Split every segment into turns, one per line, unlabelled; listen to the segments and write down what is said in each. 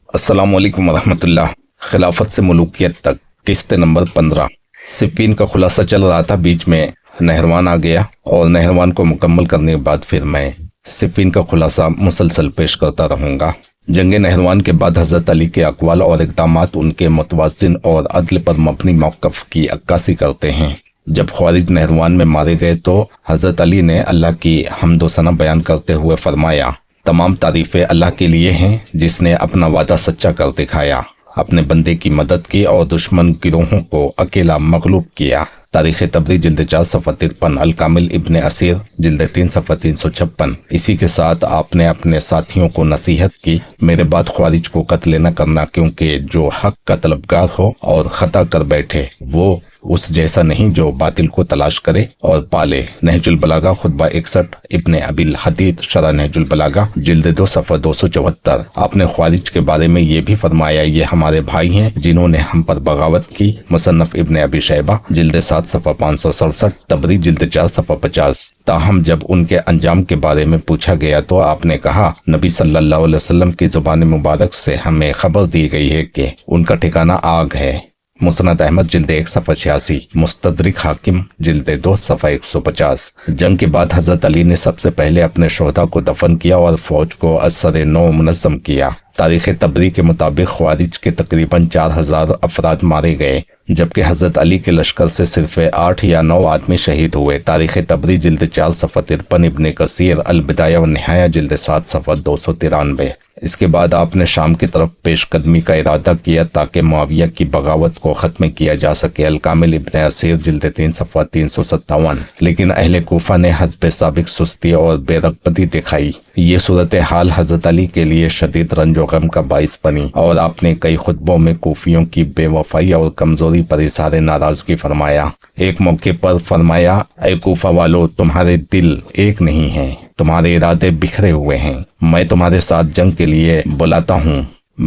السلام علیکم ورحمۃ اللہ۔ خلافت سے ملوکیت تک قسط نمبر 15۔ صفین کا خلاصہ چل رہا تھا، بیچ میں نہروان آ گیا اور نہروان کو مکمل کرنے کے بعد پھر میں صفین کا خلاصہ مسلسل پیش کرتا رہوں گا۔ جنگ نہروان کے بعد حضرت علی کے اقوال اور اقدامات ان کے متوازن اور عدل پر مبنی موقف کی عکاسی کرتے ہیں۔ جب خوارج نہروان میں مارے گئے تو حضرت علی نے اللہ کی حمد و ثنا بیان کرتے ہوئے فرمایا، تمام تعریفیں اللہ کے لیے ہیں جس نے اپنا وعدہ سچا کر دکھایا، اپنے بندے کی مدد کی اور دشمن گروہوں کو اکیلا مغلوب کیا۔ تاریخ تبری جلد 4 صفحہ 53، الکامل ابن اسیر جلد 3 صفحہ 356۔ اسی کے ساتھ آپ نے اپنے ساتھیوں کو نصیحت کی، میرے بعد خوارج کو قتل نہ کرنا، کیونکہ جو حق کا طلبگار ہو اور خطا کر بیٹھے وہ اس جیسا نہیں جو باطل کو تلاش کرے اور پالے۔ نہج البلاغہ خطبہ 61، ابن ابی الحدید شرح نہج البلاغہ جلد 2 صفحہ 274۔ آپ نے خوارج کے بارے میں یہ بھی فرمایا، یہ ہمارے بھائی ہیں جنہوں نے ہم پر بغاوت کی۔ مصنف ابن ابی شیبہ جلد 7 صفحہ 567، تبری جلد 4 صفحہ 50۔ تاہم جب ان کے انجام کے بارے میں پوچھا گیا تو آپ نے کہا، نبی صلی اللہ علیہ وسلم کی زبان مبارک سے ہمیں خبر دی گئی ہے کہ ان کا ٹھکانہ آگ ہے۔ مسند احمد جلد 1 صفحہ 86، مستدرک حاکم جلد 2 صفحہ 150۔ جنگ کے بعد حضرت علی نے سب سے پہلے اپنے شہداء کو دفن کیا اور فوج کو از سر نو منظم کیا۔ تاریخ تبری کے مطابق خوارج کے تقریباً 4000 افراد مارے گئے، جبکہ حضرت علی کے لشکر سے صرف 8 یا 9 آدمی شہید ہوئے۔ تاریخ تبری جلد 4 صفحہ 53، ابن کثیر البدایہ والنہایہ جلد 7 صفحہ 293۔ اس کے بعد آپ نے شام کی طرف پیش قدمی کا ارادہ کیا تاکہ معاویہ کی بغاوت کو ختم کیا جا سکے، الکامل ابن اسیر جلد 3 صفحہ 357۔ لیکن اہل کوفہ نے حسب سابق سستی اور بے رغبتی دکھائی۔ یہ صورتحال حضرت علی کے لیے شدید رنج و غم کا باعث بنی اور آپ نے کئی خطبوں میں کوفیوں کی بے وفائی اور کمزوری پر اظہار ناراضگی فرمایا۔ ایک موقع پر فرمایا، اے کوفہ والو، تمہارے دل ایک نہیں ہیں، تمہارے ارادے بکھرے ہوئے ہیں۔ میں تمہارے ساتھ جنگ کے لیے بلاتا ہوں،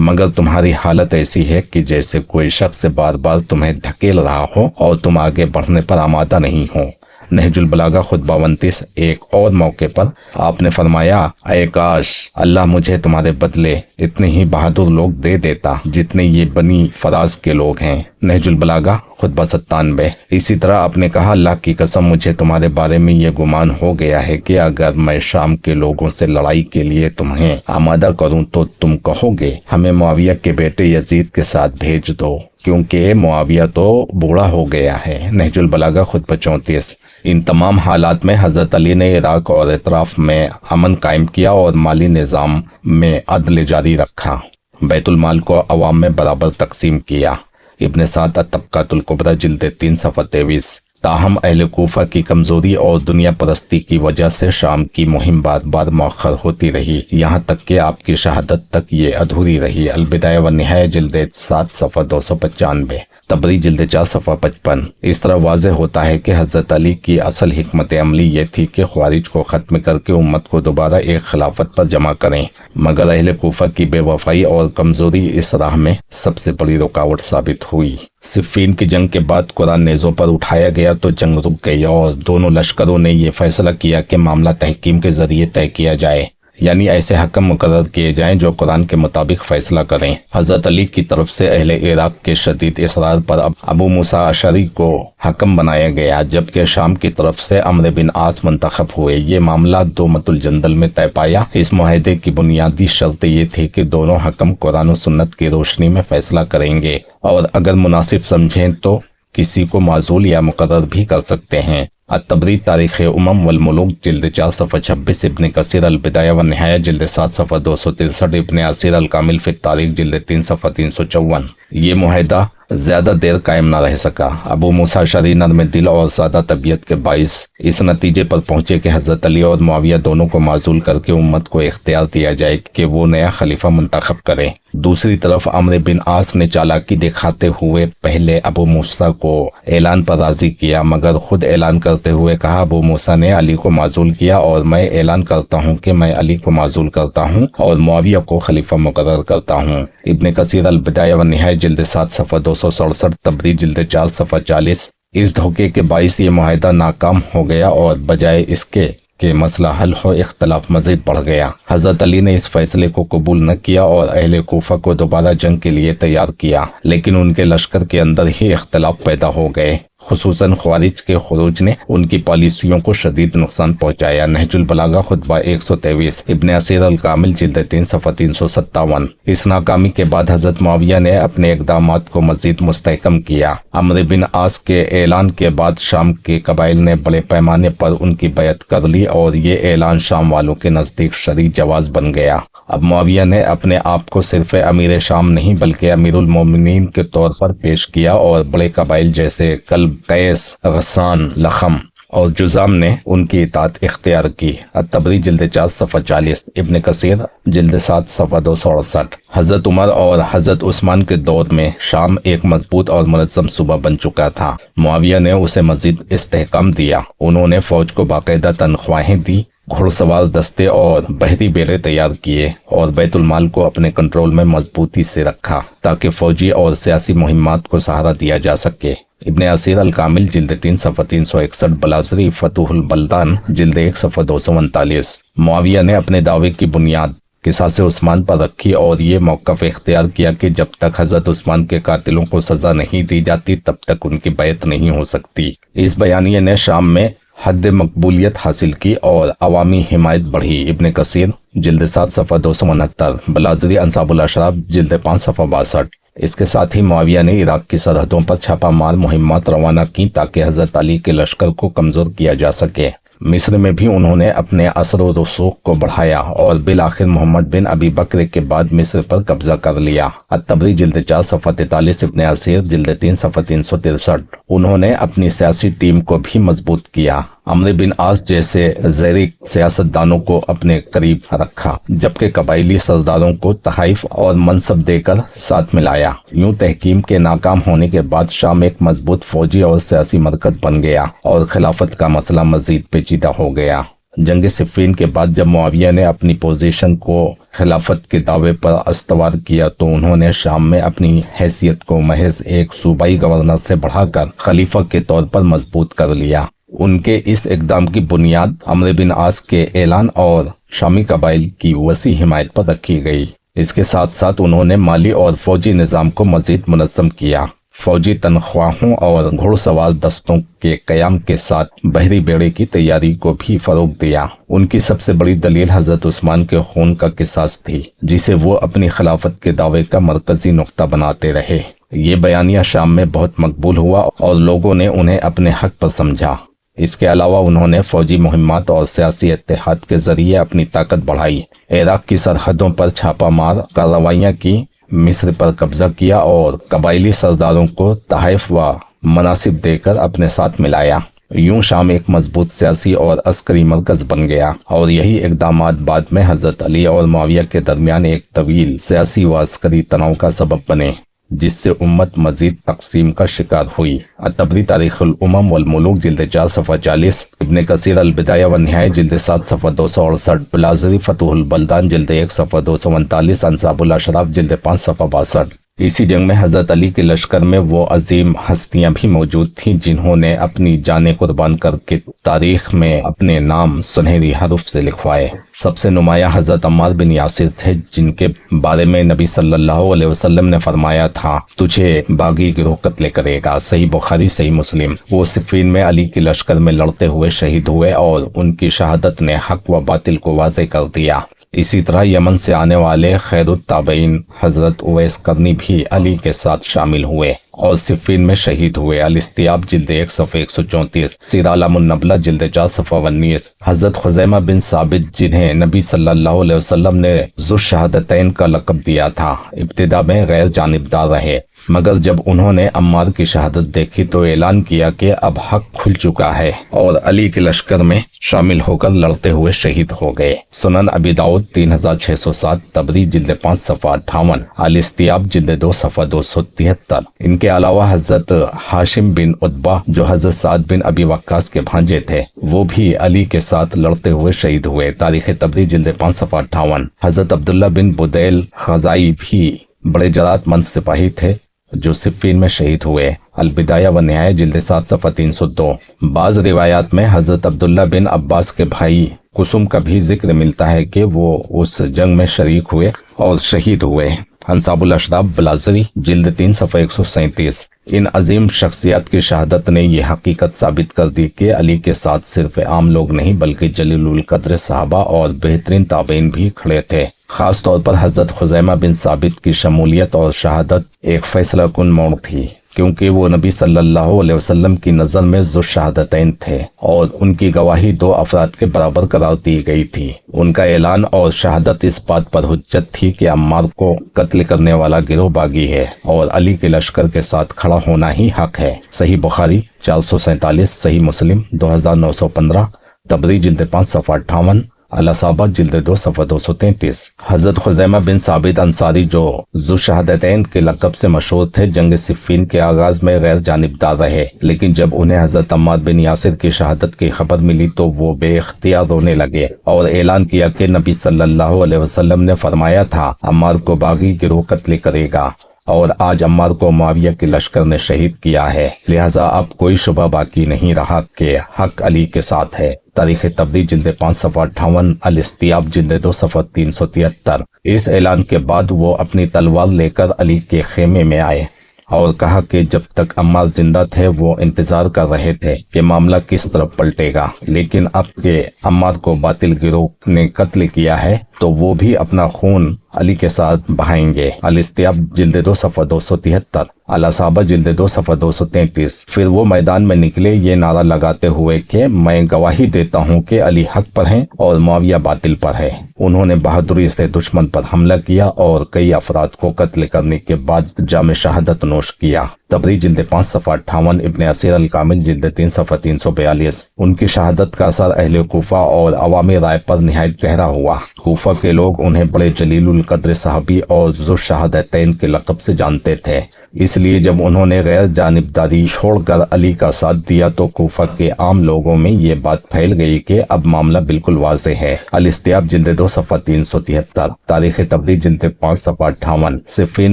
مگر تمہاری حالت ایسی ہے کہ جیسے کوئی شخص بار بار تمہیں ڈھکیل رہا ہو اور تم آگے بڑھنے پر آمادہ نہیں ہو۔ نہج البلاغہ خطبہ 29۔ ایک اور موقع پر آپ نے فرمایا، اے کاش اللہ مجھے تمہارے بدلے اتنے ہی بہادر لوگ دے دیتا جتنے یہ بنی فراز کے لوگ ہیں۔ نہج البلاغہ خطبہ 97۔ اسی طرح آپ نے کہا، اللہ کی قسم مجھے تمہارے بارے میں یہ گمان ہو گیا ہے کہ اگر میں شام کے لوگوں سے لڑائی کے لیے تمہیں آمادہ کروں تو تم کہو گے ہمیں معاویہ کے بیٹے یزید کے ساتھ بھیج دو، کیونکہ معاویہ تو بوڑھا ہو گیا ہے۔ نہج البلاغہ خطبہ 34۔ ان تمام حالات میں حضرت علی نے عراق اور اطراف میں امن قائم کیا اور مالی نظام میں عدل جاری رکھا، بیت المال کو عوام میں برابر تقسیم کیا۔ ابن سعد الطبقات الکبریٰ جلد 3 صفحہ 23۔ تاہم اہل کوفہ کی کمزوری اور دنیا پرستی کی وجہ سے شام کی مہم بار بار مؤخر ہوتی رہی، یہاں تک کہ آپ کی شہادت تک یہ ادھوری رہی۔ البدایہ والنہایہ جلد 7 صفحہ 295، تبری جلد 4 صفحہ 55۔ اس طرح واضح ہوتا ہے کہ حضرت علی کی اصل حکمت عملی یہ تھی کہ خوارج کو ختم کر کے امت کو دوبارہ ایک خلافت پر جمع کریں، مگر اہل کوفہ کی بے وفائی اور کمزوری اس راہ میں سب سے بڑی رکاوٹ ثابت ہوئی۔ صفین کی جنگ کے بعد قرآن نیزوں پر اٹھایا گیا تو جنگ رک گئی اور دونوں لشکروں نے یہ فیصلہ کیا کہ معاملہ تحکیم کے ذریعے طے کیا جائے، یعنی ایسے حکم مقرر کیے جائیں جو قرآن کے مطابق فیصلہ کریں۔ حضرت علی کی طرف سے اہل عراق کے شدید اصرار پر ابو موسیٰ اشعری کو حکم بنایا گیا، جبکہ شام کی طرف سے عمرو بن عاص منتخب ہوئے۔ یہ معاملہ دومت الجندل میں طے پایا۔ اس معاہدے کی بنیادی شرط یہ تھی کہ دونوں حکم قرآن و سنت کی روشنی میں فیصلہ کریں گے اور اگر مناسب سمجھیں تو کسی کو معزول یا مقرر بھی کر سکتے ہیں۔ التبری تاریخ امم والملوک جلد 4 صفحہ 26، ابن کثیر البدایہ والنہایہ جلد 7 صفحہ 263، ابن اسیر الکامل فی التاریخ جلد 3 صفحہ 354۔ یہ معاہدہ زیادہ دیر قائم نہ رہ سکا۔ ابو موسیٰ اشعری نرم دل اور سادہ طبیعت کے باعث اس نتیجے پر پہنچے کہ حضرت علی اور معاویہ دونوں کو معزول کر کے امت کو اختیار دیا جائے کہ وہ نیا خلیفہ منتخب کرے۔ دوسری طرف عمرو بن عاص نے چالاکی دکھاتے ہوئے پہلے ابو موسیٰ کو اعلان پر راضی کیا، مگر خود اعلان کرتے ہوئے کہا، ابو موسیٰ نے علی کو معزول کیا اور میں اعلان کرتا ہوں کہ میں علی کو معزول کرتا ہوں اور معاویہ کو خلیفہ مقرر کرتا ہوں۔ ابن کثیر البدایہ والنہایہ جلد 7 صفحہ 267، تبری جلد 4 صفحہ 40۔ اس دھوکے کے باعث یہ معاہدہ ناکام ہو گیا اور بجائے اس کے کہ مسئلہ حل ہو اختلاف مزید بڑھ گیا۔ حضرت علی نے اس فیصلے کو قبول نہ کیا اور اہل کوفہ کو دوبارہ جنگ کے لیے تیار کیا، لیکن ان کے لشکر کے اندر ہی اختلاف پیدا ہو گئے۔ خصوصاً خوارج کے خروج نے ان کی پالیسیوں کو شدید نقصان پہنچایا۔ نہج البلاغہ خطبہ 123 ابن اسیر الکامل جلد 3 صفحہ 357۔ اس ناکامی کے بعد حضرت معاویہ نے اپنے اقدامات کو مزید مستحکم کیا۔ عمرو بن عاص کے اعلان کے بعد شام کے قبائل نے بڑے پیمانے پر ان کی بیعت کر لی اور یہ اعلان شام والوں کے نزدیک شرعی جواز بن گیا۔ اب معاویہ نے اپنے آپ کو صرف امیر شام نہیں بلکہ امیر المومنین کے طور پر پیش کیا، اور بڑے قبائل جیسے کلب، قیس، غسان، لخم اور جزام نے ان کی اطاعت اختیار کی۔ الطبری جلد 4 صفحہ 40، ابن کثیر جلد 7 صفحہ 268۔ حضرت عمر اور حضرت عثمان کے دور میں شام ایک مضبوط اور منظم صوبہ بن چکا تھا۔ معاویہ نے اسے مزید استحکام دیا۔ انہوں نے فوج کو باقاعدہ تنخواہیں دی، گھڑ سوار دستے اور بحری بیڑے تیار کیے، اور بیت المال کو اپنے کنٹرول میں مضبوطی سے رکھا تاکہ فوجی اور سیاسی مہمات کو سہارا دیا جا سکے۔ ابن اسیر الکامل جلد 3 صفحہ 361، بلازری فتوح البلدان جلد 1 صفحہ 239۔ معاویہ نے اپنے دعوے کی بنیاد قصاص عثمان پر رکھی اور یہ موقف اختیار کیا کہ جب تک حضرت عثمان کے قاتلوں کو سزا نہیں دی جاتی تب تک ان کی بیعت نہیں ہو سکتی۔ اس بیانیے نے شام میں حد مقبولیت حاصل کی اور عوامی حمایت بڑھی۔ ابن کثیر جلد 7 صفحہ 269، بلازری انصاب الاشراف جلد 5 صفحہ 62۔ اس کے ساتھ ہی معاویہ نے عراق کی سرحدوں پر چھاپہ مار مہمات روانہ کی تاکہ حضرت علی کے لشکر کو کمزور کیا جا سکے۔ مصر میں بھی انہوں نے اپنے اثر و رسوخ کو بڑھایا اور بالآخر محمد بن ابی بکر کے بعد مصر پر قبضہ کر لیا۔ الطبری جلد 4 صفحہ 43، ابن اسیر جلد 3 صفحہ 363۔ انہوں نے اپنی سیاسی ٹیم کو بھی مضبوط کیا۔ عمرو بن عاص جیسے زیرک سیاستدانوں کو اپنے قریب رکھا، جبکہ قبائلی سرداروں کو تحائف اور منصب دے کر ساتھ ملایا۔ یوں تحکیم کے ناکام ہونے کے بعد شام ایک مضبوط فوجی اور سیاسی مرکز بن گیا اور خلافت کا مسئلہ مزید پیچیدہ ہو گیا۔ جنگ صفین کے بعد جب معاویہ نے اپنی پوزیشن کو خلافت کے دعوے پر استوار کیا تو انہوں نے شام میں اپنی حیثیت کو محض ایک صوبائی گورنر سے بڑھا کر خلیفہ کے طور پر مضبوط کر لیا۔ ان کے اس اقدام کی بنیاد عمرو بن عاص کے اعلان اور شامی قبائل کی وسیع حمایت پر رکھی گئی۔ اس کے ساتھ ساتھ انہوں نے مالی اور فوجی نظام کو مزید منظم کیا۔ فوجی تنخواہوں اور گھڑ سوار دستوں کے قیام کے ساتھ بحری بیڑے کی تیاری کو بھی فروغ دیا۔ ان کی سب سے بڑی دلیل حضرت عثمان کے خون کا قصاص تھی، جسے وہ اپنی خلافت کے دعوے کا مرکزی نقطہ بناتے رہے۔ یہ بیانیہ شام میں بہت مقبول ہوا اور لوگوں نے انہیں اپنے حق پر سمجھا۔ اس کے علاوہ انہوں نے فوجی مہمات اور سیاسی اتحاد کے ذریعے اپنی طاقت بڑھائی، عراق کی سرحدوں پر چھاپہ مار کارروائیاں کی، مصر پر قبضہ کیا اور قبائلی سرداروں کو تحائف و مناصب دے کر اپنے ساتھ ملایا۔ یوں شام ایک مضبوط سیاسی اور عسکری مرکز بن گیا، اور یہی اقدامات بعد میں حضرت علی اور معاویہ کے درمیان ایک طویل سیاسی و عسکری تناؤ کا سبب بنے، جس سے امت مزید تقسیم کا شکار ہوئی۔ الطبری تاریخ الامم والملوک جلد 4 صفحہ 40، ابن کثیر البدایہ والنہایہ جلد 7 صفحہ 268، بلازری فتوح البلدان جلد 1 صفحہ 239، انصاب الاشراف جلد 5 صفحہ 62۔ اسی جنگ میں حضرت علی کے لشکر میں وہ عظیم ہستیاں بھی موجود تھیں جنہوں نے اپنی جانیں قربان کر کے تاریخ میں اپنے نام سنہری حروف سے لکھوائے۔ سب سے نمایاں حضرت عمار بن یاسر تھے، جن کے بارے میں نبی صلی اللہ علیہ وسلم نے فرمایا تھا، تجھے باغی گروہ قتل کرے گا۔ صحیح بخاری، صحیح مسلم۔ وہ صفین میں علی کے لشکر میں لڑتے ہوئے شہید ہوئے اور ان کی شہادت نے حق و باطل کو واضح کر دیا۔ اسی طرح یمن سے آنے والے خیر التابعین حضرت اویس قرنی بھی علی کے ساتھ شامل ہوئے اور صفین میں شہید ہوئے۔ الاستیاب جلد 1 صفحہ 134، سیر اعلام النبلہ جلد 4 صفحہ 19۔ حضرت خزیمہ بن ثابت، جنہیں نبی صلی اللہ علیہ وسلم نے ذو الشہادتین کا لقب دیا تھا، ابتدا میں غیر جانبدار رہے، مگر جب انہوں نے عمار کی شہادت دیکھی تو اعلان کیا کہ اب حق کھل چکا ہے، اور علی کے لشکر میں شامل ہو کر لڑتے ہوئے شہید ہو گئے۔ سنن ابی داؤد 3607، طبری جلد 5 صفحہ 58، الاستیاب جلد 2 صفحہ 273۔ ان کے علاوہ حضرت ہاشم بن عتبہ جو حضرت سعد بن ابی وقاص کے بھانجے تھے، وہ بھی علی کے ساتھ لڑتے ہوئے شہید ہوئے۔ تاریخ طبری جلد 5 صفحہ 58۔ حضرت عبداللہ بن بدیل خزائی بھی بڑے جرات مند سپاہی تھے، जो सिफ़ीन में शहीद हुए। अलबिदाया व निहाया जिल्द 7 सफ़ा 302। बाज़ रिवायात में हज़रत अब्दुल्ला बिन अब्बास के भाई कुसुम का भी जिक्र मिलता है कि वो उस जंग में शरीक हुए और शहीद हुए। अंसाबुल अशराफ बलाज़री जिल्द 3 सफ़ा 137। इन अजीम शख्सियत की शहादत ने यह हकीकत साबित कर दी कि अली के साथ सिर्फ आम लोग नहीं बल्कि जलीलुल कद्र सहाबा और बेहतरीन ताबईन भी खड़े थे। खास तौर पर हज़रत खुज़ैमा बिन साबित की शमूलियत और शहादत एक फैसला कुन मोड़ थी, क्योंकि वो नबी सल्लल्लाहु अलैहि वसल्लम की नज़र में ज़ु शहादतैन थे और उनकी गवाही 2 अफराद के बराबर करार दी गई थी। उनका ऐलान और शहादत इस बात पर हुज्जत थी कि अम्मार को कत्ल करने वाला गिरोह बागी है और अली के लश्कर के साथ खड़ा होना ही हक है। सही बुखारी 447, सही मुस्लिम 2915, तबरी जिल्द 5 सफ़ा 58, अल-असाबा जिल्द 2 सफ़ा 233। हज़रत खुज़ैमा बिन साबित अंसारी जो ज़ु शहादतैन के लक़ब से मशहूर थे, जंग सिफ़ीन के आगाज में गैर जानिबदार रहे, लेकिन जब उन्हें हज़रत अम्मार बिन यासिर की शहादत की खबर मिली तो वो बेइख्तियार रोने लगे और ऐलान किया कि नबी सल्लल्लाहु अलैहि वसल्लम ने फरमाया था अम्मार को बागी गिरोह कत्ल करेगा और आज अम्मार को मुआविया के लश्कर ने शहीद किया है, लिहाजा अब कोई शुबा बाकी नहीं रहा कि हक अली के साथ है। तारीख तबरी जिल्द 5 सफ़ा 58, अल-इस्तियाब जिल्द 2 सफ़ा 373। इस ऐलान के बाद वो अपनी तलवार लेकर अली के खेमे में आए और कहा कि जब तक अम्मार जिंदा थे वो इंतजार कर रहे थे कि मामला किस तरफ पलटेगा, लेकिन अब के अम्मार को बातिल गिरोह ने कत्ल किया है तो वो भी अपना खून अली के साथ बहाएंगे। अल-इस्तियाब जिल्द 2 सफ़ा 273, अल-असाबा जिल्द 2 सफ़ा 233। फिर वो मैदान में निकले ये नारा लगाते हुए कि मैं गवाही देता हूँ कि अली हक पर हैं और मुआविया बातिल पर है। उन्होंने बहादुरी से दुश्मन पर हमला किया और कई अफराद को कत्ल करने के बाद जाम शहादत नोश किया। तबरी जिल्द 5 सफ़ा 58, इब्ने असीर अल कामिल जिल्द 3 सफ़ा 342। उनकी शहादत का असर अहले कूफा और अवामी राय पर निहायत गहरा हुआ। कूफा के लोग उन्हें बड़े जलीलुल कद्र सहाबी और ज़ु शहादतैन के लक़ब से जानते थे, इसलिए जब उन्होंने गैर जानिबदारी छोड़कर अली का साथ दिया तो कूफा के आम लोगों में ये बात फैल गई कि अब मामला बिल्कुल वाज़ेह है। अल-इस्तियाब जिल्द 2 सफ़ा 373, तारीख तबरी जिल्द 5 सफ़ा 58। सिफ़ीन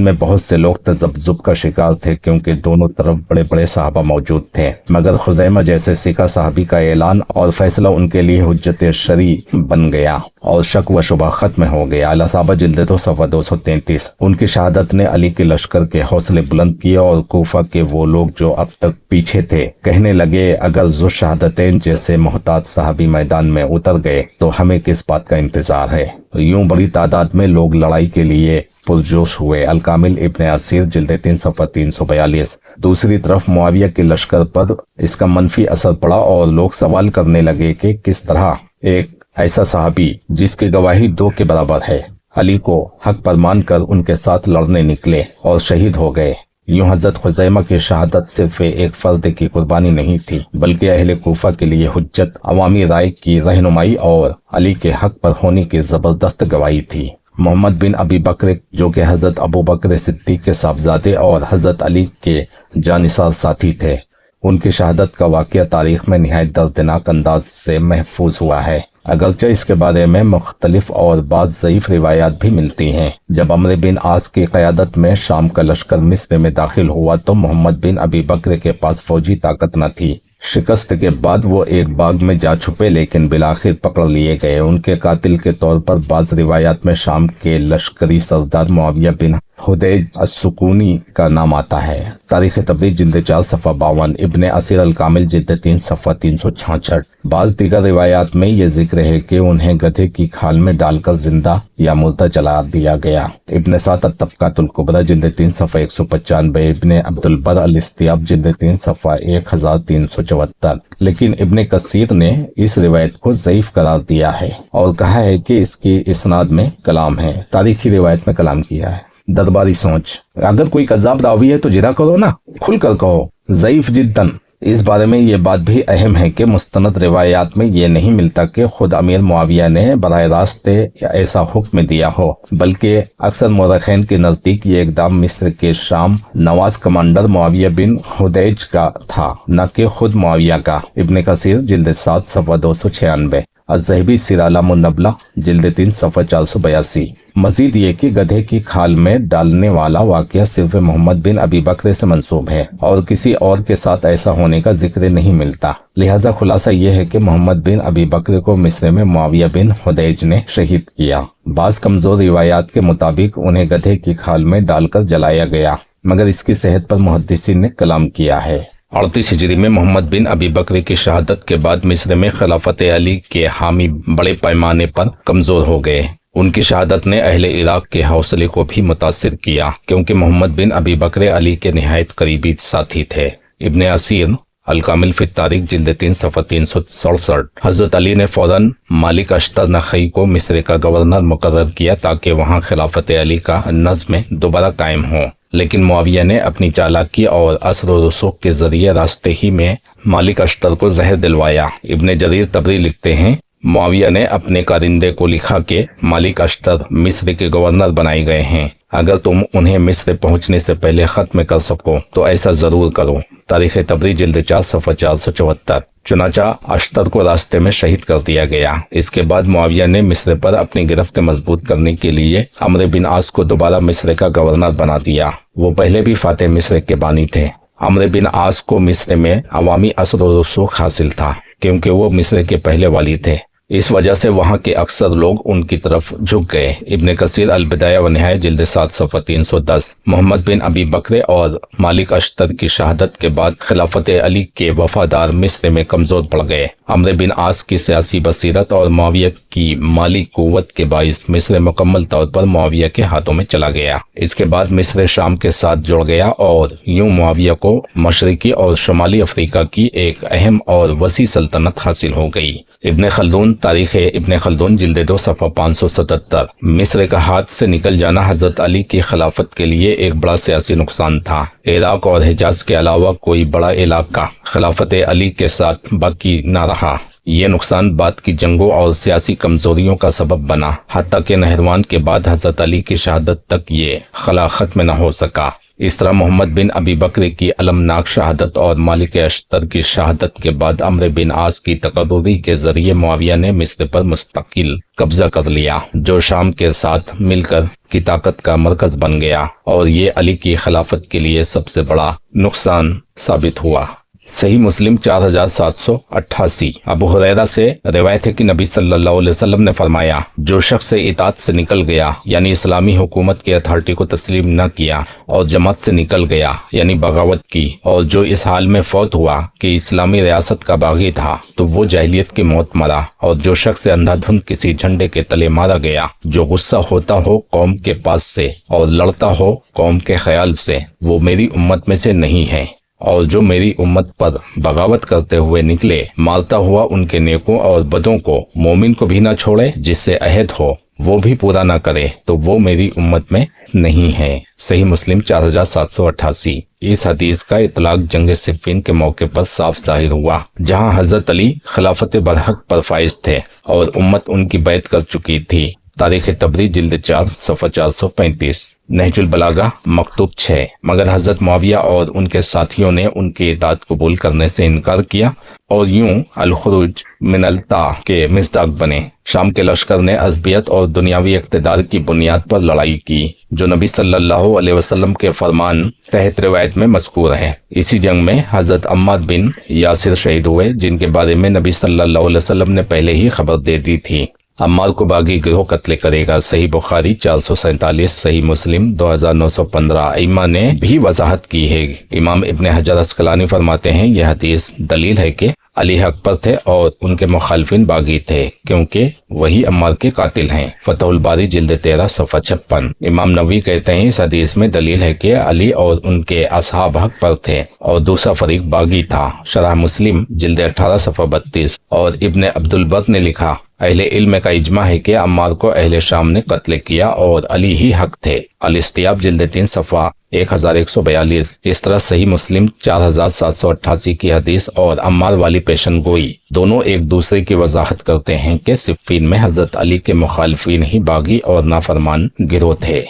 में बहुत से लोग तज़ब्ज़ुब का शिकार थे क्योंकि दोनों तरफ बड़े बड़े सहाबा मौजूद थे, मगर खुज़ैमा जैसे सिका साहबी का ऐलान और फैसला उनके लिए हुज्जत शरी बन गया और शक व शुबा खत्म हो गया। अल-असाबा जिल्द 2 सफ़ा 233। उनकी शहादत ने अली के लश्कर के हौसले बुलंद किए और कूफा के वो लोग जो अब तक पीछे थे कहने लगे अगर ज़ु शहादतैन जैसे मोहताज साहबी मैदान में उतर गए तो हमें किस बात का इंतजार है। यूं बड़ी तादाद में लोग लड़ाई के लिए पुरजोश हुए। अल-कामिल इब्ने असीर जिल्द 3 सफ़ा 342। दूसरी तरफ मुआविया के लश्कर पर इसका मनफी असर पड़ा और लोग सवाल करने लगे कि किस तरह एक ऐसा साहबी जिसकी गवाही 2 के बराबर है अली को हक पर मानकर उनके साथ लड़ने निकले और शहीद हो गए। यूं हज़रत खुज़ैमा की शहादत सिर्फ एक फर्द की कुर्बानी नहीं थी बल्कि अहले कूफा के लिए हुज्जत, अवामी राय की रहनुमाई और अली के हक पर होने की जबरदस्त गवाही थी। मोहम्मद बिन अबी बकर जो कि हज़रत अबू बकर सिद्दीक के साहबजादे और हज़रत अली के जानिसार साथी थे, उनकी शहादत का वाक़या तारीख में निहायत दर्दनाक अंदाज से महफूज हुआ है, अगरचे इसके बारे में मुख्तलिफ और बाज़ ज़ईफ़ रिवायात भी मिलती हैं। जब अम्र बिन आस की क़यादत में शाम का लश्कर मिस्र में दाखिल हुआ तो मोहम्मद बिन अबी बकर के पास फौजी ताकत न थी। शिकस्त के बाद वो एक बाग में जा छुपे लेकिन बिलाखिर पकड़ लिए गए। उनके कातिल के तौर पर बाज़ रिवायात में शाम के लश्करी सरदार मुआविया बिन हुदैज अस्सुकूनी का नाम आता है। तारीख तबरी जिल्द 4 सफ़ा 52, इब्ने असीर अल कामिल जिल्द 3 सफ़ा 366। बाज़ दीगर रिवायात में ये जिक्र है कि उन्हें गधे की खाल में डालकर जिंदा या मुर्दा जला दिया गया। इब्ने सात तबकातुल कुबरा जिल्द 3 सफ़ा 195, इब्ने अब्दुल बर अल-इस्तियाब जिल्द 3 सफ़ा 1374। लेकिन इब्ने कसीर ने इस रिवायत को ज़ईफ करार दिया है और कहा है कि इसकी इस्नाद में कलाम है। तारीखी रिवायत में कलाम किया है। दरबारी सोच, अगर कोई कज़ाब रावी है तो जिरा करो ना, खुल कर कहो, ज़ईफ जिद्दन। इस बारे में ये बात भी अहम है कि मुस्तनद रिवायात में ये नहीं मिलता कि खुद अमीर मुआविया ने बराह रास्त ऐसा हुक्म दिया हो, बल्कि अक्सर मुरखैन के नज़दीक ये इक़दाम मिस्र के शाम नवाज कमांडर मुआविया बिन हुदैज का था, न कि खुद मुआविया का। इब्ने कसीर जिल्द 7 सफ़ा 296, अज़-ज़हबी सीर अलामुन नबला जिल्द 3 सफ़ा 482। मजीद ये कि गधे की खाल में डालने वाला वाकया सिर्फ मोहम्मद बिन अबी बकर से मंसूब है और किसी और के साथ ऐसा होने का जिक्र नहीं मिलता। लिहाजा खुलासा ये है कि मोहम्मद बिन अबी बकर को मिस्र में मुआविया बिन हुदैज ने शहीद किया। बाज कमजोर रिवायात के मुताबिक उन्हें गधे की खाल में डालकर जलाया गया, मगर इसकी सेहत पर मुहद्दिसीन ने कलाम किया है। 38 हिजरी में मोहम्मद बिन अबी बकर की शहादत के बाद मिस्र में खिलाफत अली के हामी बड़े पैमाने पर कमजोर हो गए। उनकी शहादत ने अहले इराक के हौसले को भी मुतासिर किया, क्योंकि मोहम्मद बिन अबी बकर अली के निहायत करीबी साथी थे। इब्ने असीर अल कामिल फी तारीख जिल्द 3 सफ़ा 367। हजरत अली ने फौरन मालिक अश्तर नखई को मिस्र का गवर्नर मुकर्रर किया ताकि वहां खिलाफत अली का नज़्म दोबारा कायम हो, लेकिन मुआविया ने अपनी चालाकी और असर व रसूख के जरिए रास्ते ही में मालिक अश्तर को जहर दिलवाया। इब्ने जरीर तबरी लिखते हैं, मुआविया ने अपने कारिंदे को लिखा कि मालिक अश्तर मिस्र के गवर्नर बनाए गए हैं, अगर तुम उन्हें मिस्र पहुंचने से पहले खत्म कर सको तो ऐसा जरूर करो। तारीख तबरी जिल्द 4 सफ़ा 474। चुनाचा अश्तर को रास्ते में शहीद कर दिया गया। इसके बाद मुआविया ने मिस्र पर अपनी गिरफ्त मजबूत करने के लिए अम्र बिन आस को दोबारा मिस्र का गवर्नर बना दिया। वो पहले भी फातेह मिस्र के बानी थे। अम्र बिन आस को मिस्र में अवामी असर व रसूख हासिल था, क्योंकि वो मिस्र के पहले वाली थे। इस वजह से वहां के अक्सर लोग उनकी तरफ झुक गए। इब्ने कसीर अल बिदाया व निहाया जिल्द 7 सफ़ा 310। मोहम्मद बिन अबी बकर और मालिक अश्तर की शहादत के बाद खिलाफत अली के वफादार मिस्र में कमजोर पड़ गए। अम्र बिन आस की सियासी बसीरत और मुआविया की माली कुव्वत के बाइस मिस्र मुकम्मल तौर पर मुआविया के हाथों में चला गया। इसके बाद मिस्र शाम के साथ जुड़ गया और यूं मुआविया को मशरिकी और शुमाली अफ्रीका की एक अहम और वसी सल्तनत हासिल हो गई। इब्ने खल्दून तारीख इब्ने खल्दून जिल्द 2 सफ़ा 577। मिस्र का हाथ से निकल जाना हजरत अली की खिलाफत के लिए एक बड़ा सियासी नुकसान था। इराक और हिजाज के अलावा कोई बड़ा इलाका खिलाफत अली के साथ बाकी न रहा। ये नुकसान बाद की जंगों और सियासी कमजोरियों का सबब बना, हत्ता कि नहरवान के बाद हजरत अली की शहादत तक ये खला खत्म न हो सका। इस तरह मोहम्मद बिन अबी बकर की अलमनाक शहादत और मालिक अश्तर की शहादत के बाद अम्र बिन आस की तकर्रुरी के जरिए मुआविया ने मिस्र पर मुस्तकिल कब्जा कर लिया, जो शाम के साथ मिलकर की ताकत का मरकज बन गया, और ये अली की खिलाफत के लिए सबसे बड़ा नुकसान साबित हुआ। सही मुस्लिम 4788। अबू हुरैरा से रिवायत है कि नबी सल्लल्लाहु अलैहि वसल्लम ने फरमाया, जो शख्स इताअत से निकल गया यानी इस्लामी हुकूमत की अथॉरिटी को तस्लीम न किया और जमात से निकल गया यानी बगावत की, और जो इस हाल में फौत हुआ कि इस्लामी रियासत का बागी था, तो वो जाहिलियत की मौत मरा। और जो शख्स अंधाधुंध किसी झंडे के तले मारा गया, जो गुस्सा होता हो कौम के पास से और लड़ता हो कौम के ख्याल से, वो मेरी उम्मत में से नहीं है। और जो मेरी उम्मत पर बगावत करते हुए निकले, मारता हुआ उनके नेकों और बदों को, मोमिन को भी न छोड़े जिससे अहद हो वो भी पूरा न करे, तो वो मेरी उम्मत में नहीं है। सही मुस्लिम 4788। इस हदीस का इतलाक जंग सिफ़ीन के मौके पर साफ जाहिर हुआ, जहां हजरत अली खिलाफत बरहक पर फाइज थे और उम्मत उनकी बैत कर चुकी थी। तारीख तबरी जिल्द 4 सफ़ा 435। नहजुल बलागा मकतूब 6। मगर हजरत मुआविया और उनके साथियों ने उनकी इताअत कबूल करने से इनकार किया और यूं अल खुरूज मिन अल ता के मिज़दाक बने। शाम के लश्कर ने अज़बियत और दुनियावी इक़्तिदार की बुनियाद पर लड़ाई की, जो नबी सल्लल्लाहु अलैहि वसल्लम के फरमान तहत रिवायत में मज़कूर है। इसी जंग में हजरत अम्मार बिन यासिर शहीद हुए, जिनके बारे में नबी सल्लल्लाहु अलैहि वसल्लम ने पहले ही खबर दे दी थी। अम्मार को बागी गिरोह कत्ल करेगा। सही बुखारी 447। सही मुस्लिम 2915। इमा ने भी वजाहत की है। इमाम इब्ने हजर अस्कलानी फरमाते हैं, यह हदीस दलील है कि अली हक पर थे और उनके मुखालिफिन बागी थे, क्योंकि वही अम्मार के कातिल हैं। फतहुल बारी जिल्द 13 सफ़ा 56। इमाम नवी कहते हैं, इस हदीस में दलील है कि अली और उनके असहाब हक पर थे और दूसरा फरीक बागी था। शरह मुस्लिम जिल्द 18 सफ़ा 32। और इब्ने अब्दुल बर ने लिखा, अहले इल्म का इजमा है कि अम्मार को अहले शाम ने कत्ल किया और अली ही हक थे। अल इस्तियाब जिल्द 3 सफ़ा 1142। इस तरह सही मुस्लिम 4788 की हदीस और अम्मार वाली पेशन गोई दोनों एक दूसरे की वजाहत करते हैं कि सिफ़ीन में हजरत अली के मुखालिफिन ही बागी और नाफरमान गिरोह थे।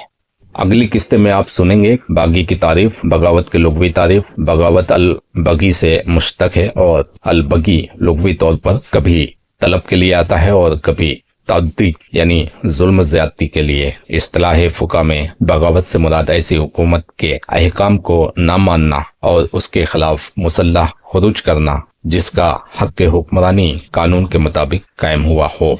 अगली किस्ते में आप सुनेंगे बागी की तारीफ, बगावत की लुग़वी तारीफ। बगावत अल बगी से मुश्तक है और अल बगी लुग़वी तौर पर कभी तलब के लिए आता है और कभी تعدی یعنی ظلم زیادتی کے لیے اصطلاح فقہ میں بغاوت سے مراد ایسی حکومت کے احکام کو نہ ماننا اور اس کے خلاف مسلح خروج کرنا جس کا حق حکمرانی قانون کے مطابق قائم ہوا ہو۔